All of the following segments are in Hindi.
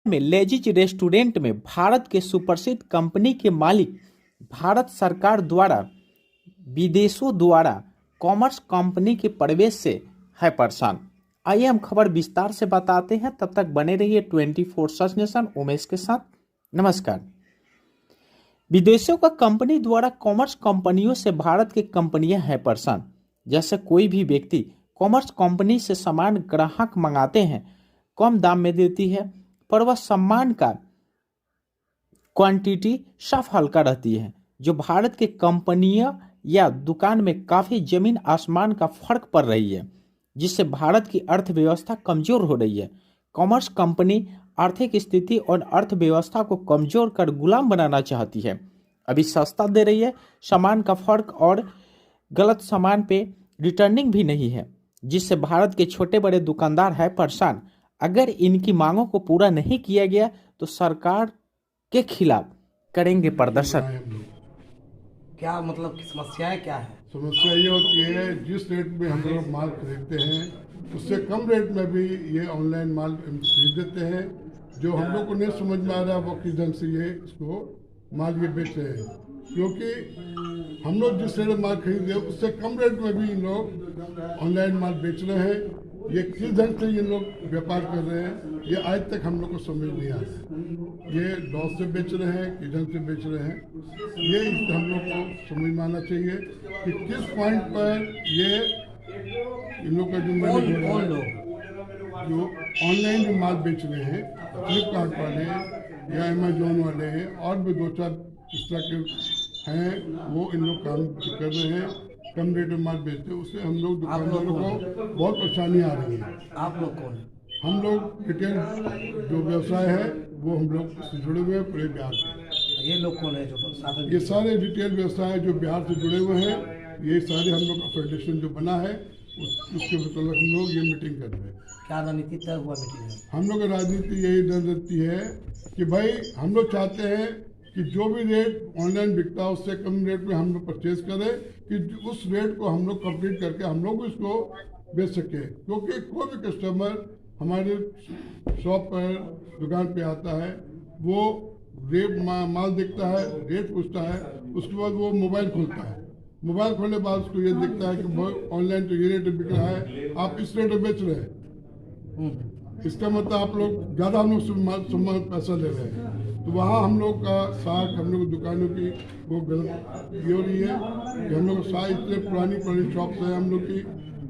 में लेजिज रेस्टोरेंट में भारत के सुप्रसिद्ध कंपनी के मालिक भारत सरकार द्वारा विदेशों द्वारा कॉमर्स कंपनी के प्रवेश से है परेशान। आइए हम खबर विस्तार से बताते हैं, तब तक बने रहिए 24 सच नेशन उमेश के साथ। नमस्कार। विदेशों का कंपनी द्वारा कॉमर्स कंपनियों से भारत की कंपनियां हैं परेशान। जैसे कोई भी व्यक्ति कॉमर्स कंपनी से सामान ग्राहक मंगाते हैं, कम दाम में देती है, पर वह सामान का क्वांटिटी साफ हल्का रहती है, जो भारत की कंपनियां या दुकान में काफ़ी जमीन आसमान का फर्क पड़ रही है, जिससे भारत की अर्थव्यवस्था कमज़ोर हो रही है। कॉमर्स कंपनी आर्थिक स्थिति और अर्थव्यवस्था को कमज़ोर कर गुलाम बनाना चाहती है। अभी सस्ता दे रही है, सामान का फर्क और गलत सामान पे रिटर्निंग भी नहीं है, जिससे भारत के छोटे बड़े दुकानदार हैं परेशान। अगर इनकी मांगों को पूरा नहीं किया गया तो सरकार के खिलाफ करेंगे प्रदर्शन। क्या मतलब समस्याएं क्या है? समस्या ये होती है, जिस रेट में हम लोग माल खरीदते हैं उससे कम रेट में भी ये ऑनलाइन माल खरीद देते हैं। जो हम लोग को नहीं समझ में आ रहा वो किस ढंग से ये इसको माल ये बेच रहे हैं, क्योंकि हम लोग जिस रेट में माल खरीदे उससे कम रेट में भी इन लोग ऑनलाइन माल बेच रहे हैं। ये किस ढंग से ये लोग व्यापार कर रहे हैं ये आज तक हम लोग को समझ नहीं आ रहा। ये लॉस से बेच रहे हैं, किस ढंग से बेच रहे हैं, ये हम लोग को समझ में आना चाहिए कि किस पॉइंट पर ये इन लोग का जो ऑनलाइन जो माल बेच रहे हैं, फ्लिपकार्ट वाले या अमेजोन वाले हैं और भी दो चार इस तरह के हैं, वो इन लोग काम कर रहे हैं, कम रेट में माल बेचते हैं। उससे हम लोग दुकानदारों को बहुत परेशानी आ रही है। आप लोग कौन? हम लोग रिटेल जो व्यवसाय है वो हम लोग से जुड़े हुए हैं पूरे बिहार से। ये लोग कौन है जो साधन? ये सारे रिटेल व्यवसाय जो बिहार से जुड़े हुए हैं, ये सारे हम लोग का फेडरेशन जो बना है उसके मतलब हम लोग ये मीटिंग कर रहे हैं। क्या रणनीति तय हुआ मीटिंग में? हम लोग की राजनीति यही रहती है कि भाई हम लोग चाहते हैं कि जो भी रेट ऑनलाइन बिकता है उससे कम रेट में हम लोग परचेज करें, कि उस रेट को हम लोग कंप्लीट करके हम लोग इसको बेच सकें। क्योंकि कोई भी कस्टमर हमारे शॉप पर दुकान पे आता है, वो रेट माल देखता है, रेट पूछता है, उसके बाद वो मोबाइल खोलता है। मोबाइल खोलने के बाद उसको ये दिखता है कि ऑनलाइन तो ये रेट बिक रहा है, आप इस रेट में बेच रहे हैं, इसका मतलब आप लोग ज़्यादा हम लोग पैसा ले रहे हैं। तो वहाँ हम लोग का साख, हम लोग दुकानों की वो गलत ये हो रही है कि हम लोग साख इतने पुरानी शॉप्स हैं, हम लोग की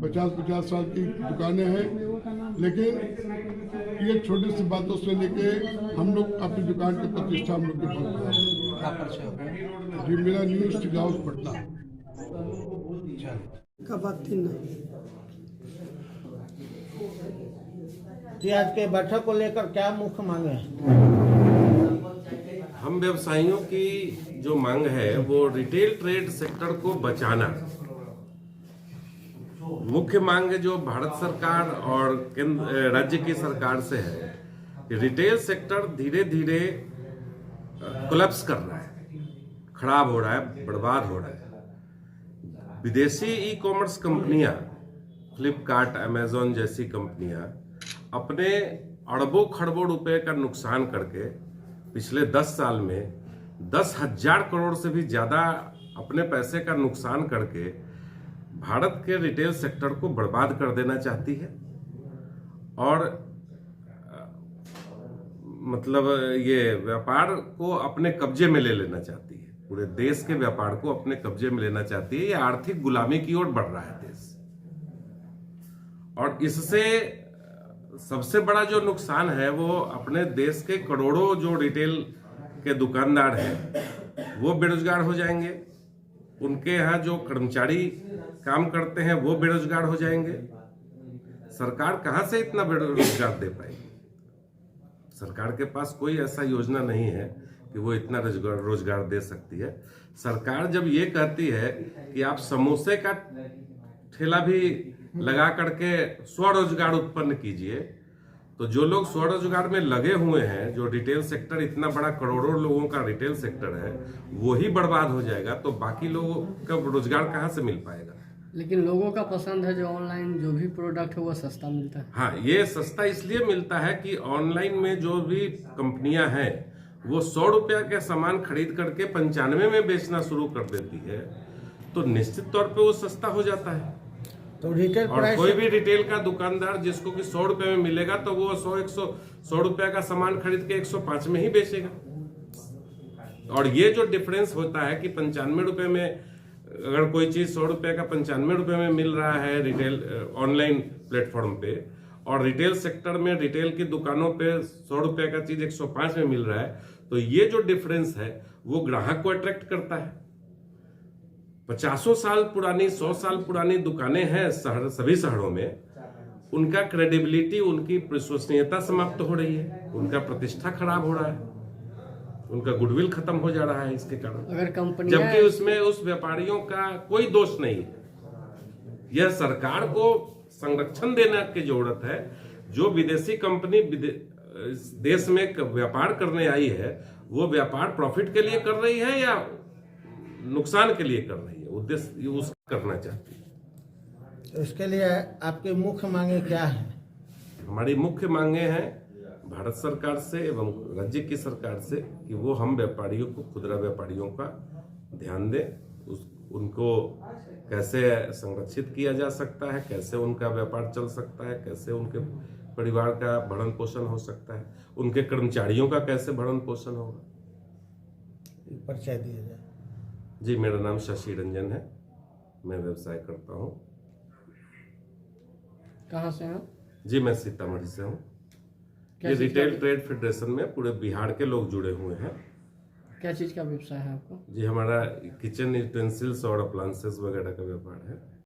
50-50 साल की दुकानें हैं, लेकिन ये छोटी सी बातों से लेके हम लोग अपनी दुकान की प्रतिष्ठा हम लोग की बढ़ रही है। जी, मेरा न्यूज़ स्टिक हाउस पटना। जी, आज के बैठक को लेकर क्या मुख्य मांगे हैं? हम व्यवसायियों की जो मांग है वो रिटेल ट्रेड सेक्टर को बचाना। मुख्य मांग जो भारत सरकार और केंद्र राज्य की सरकार से है कि रिटेल सेक्टर धीरे धीरे कोलैप्स कर रहा है, खराब हो रहा है, बर्बाद हो रहा है। विदेशी ई कॉमर्स कंपनियां, फ्लिपकार्ट, अमेजोन जैसी कंपनियां अपने अरबों खरबों रुपए का नुकसान करके पिछले 10 साल में 10,000 करोड़ से भी ज्यादा अपने पैसे का नुकसान करके भारत के रिटेल सेक्टर को बर्बाद कर देना चाहती है। और मतलब ये व्यापार को अपने कब्जे में ले लेना चाहती है, पूरे देश के व्यापार को अपने कब्जे में लेना चाहती है। ये आर्थिक गुलामी की ओर बढ़ रहा है देश, और इससे सबसे बड़ा जो नुकसान है वो अपने देश के करोड़ों जो रिटेल के दुकानदार हैं वो बेरोजगार हो जाएंगे, उनके यहाँ जो कर्मचारी काम करते हैं वो बेरोजगार हो जाएंगे। सरकार कहाँ से इतना रोजगार दे पाएगी? सरकार के पास कोई ऐसा योजना नहीं है कि वो इतना रोजगार दे सकती है। सरकार जब ये कहती है कि आप समोसे का ठेला भी लगा करके स्वरोजगार उत्पन्न कीजिए, तो जो लोग स्वरोजगार में लगे हुए हैं, जो रिटेल सेक्टर इतना बड़ा करोड़ों लोगों का रिटेल सेक्टर है, वो ही बर्बाद हो जाएगा, तो बाकी लोगों का रोजगार कहाँ से मिल पाएगा? लेकिन लोगों का पसंद है जो ऑनलाइन जो भी प्रोडक्ट है वो सस्ता मिलता है। हाँ, ये सस्ता इसलिए मिलता है कि ऑनलाइन में जो भी कंपनियां हैं वो 100 रुपया का सामान खरीद करके 95 में बेचना शुरू कर देती है, तो निश्चित तौर पे वो सस्ता हो जाता है। तो रिटेल और प्राइस कोई भी रिटेल का दुकानदार जिसको कि 100 रुपए में मिलेगा तो वो 100 रुपया का सामान खरीद के 105 में ही बेचेगा। और ये जो डिफरेंस होता है कि 95 रुपए में अगर कोई चीज 100 रुपए का 95 रुपए में मिल रहा है रिटेल ऑनलाइन प्लेटफॉर्म पे, और रिटेल सेक्टर में रिटेल की दुकानों पे 100 रुपए का चीज 105 में मिल रहा है, तो ये जो डिफरेंस है वो ग्राहक को अट्रैक्ट करता है। 50 साल पुरानी 100 साल पुरानी दुकानें हैं सभी शहरों में, उनका क्रेडिबिलिटी, उनकी विश्वसनीयता समाप्त हो रही है, उनका प्रतिष्ठा खराब हो रहा है, उनका गुडविल खत्म हो जा रहा है इसके कारण। अगर कंपनी जबकि उसमें उस व्यापारियों का कोई दोष नहीं है। यह सरकार को संरक्षण देने की जरूरत है। जो विदेशी कंपनी देश में व्यापार करने आई है, वो व्यापार प्रॉफिट के लिए कर रही है या नुकसान के लिए कर रही है, उद्देश्य उसका करना चाहती है। तो इसके लिए आपकी मुख्य मांगे क्या है? हमारी मुख्य मांगे हैं भारत सरकार से एवं राज्य की सरकार से कि वो हम व्यापारियों को, खुदरा व्यापारियों का ध्यान दें, उनको कैसे संरक्षित किया जा सकता है, कैसे उनका व्यापार चल सकता है, कैसे उनके परिवार का भरण पोषण हो सकता है, उनके कर्मचारियों का कैसे भरण पोषण होगा। परिचय दिया जाए। जी, मेरा नाम शशि रंजन है, मैं व्यवसाय करता हूँ। कहाँ से हैं? जी, मैं सीतामढ़ी से हूँ। क्या ये चीज़ का- रिटेल ट्रेड फेडरेशन में पूरे बिहार के लोग जुड़े हुए हैं। क्या चीज का व्यवसाय है आपको? जी, हमारा किचन यूटेंसिल्स और अप्लायंसेस वगैरह का व्यापार है।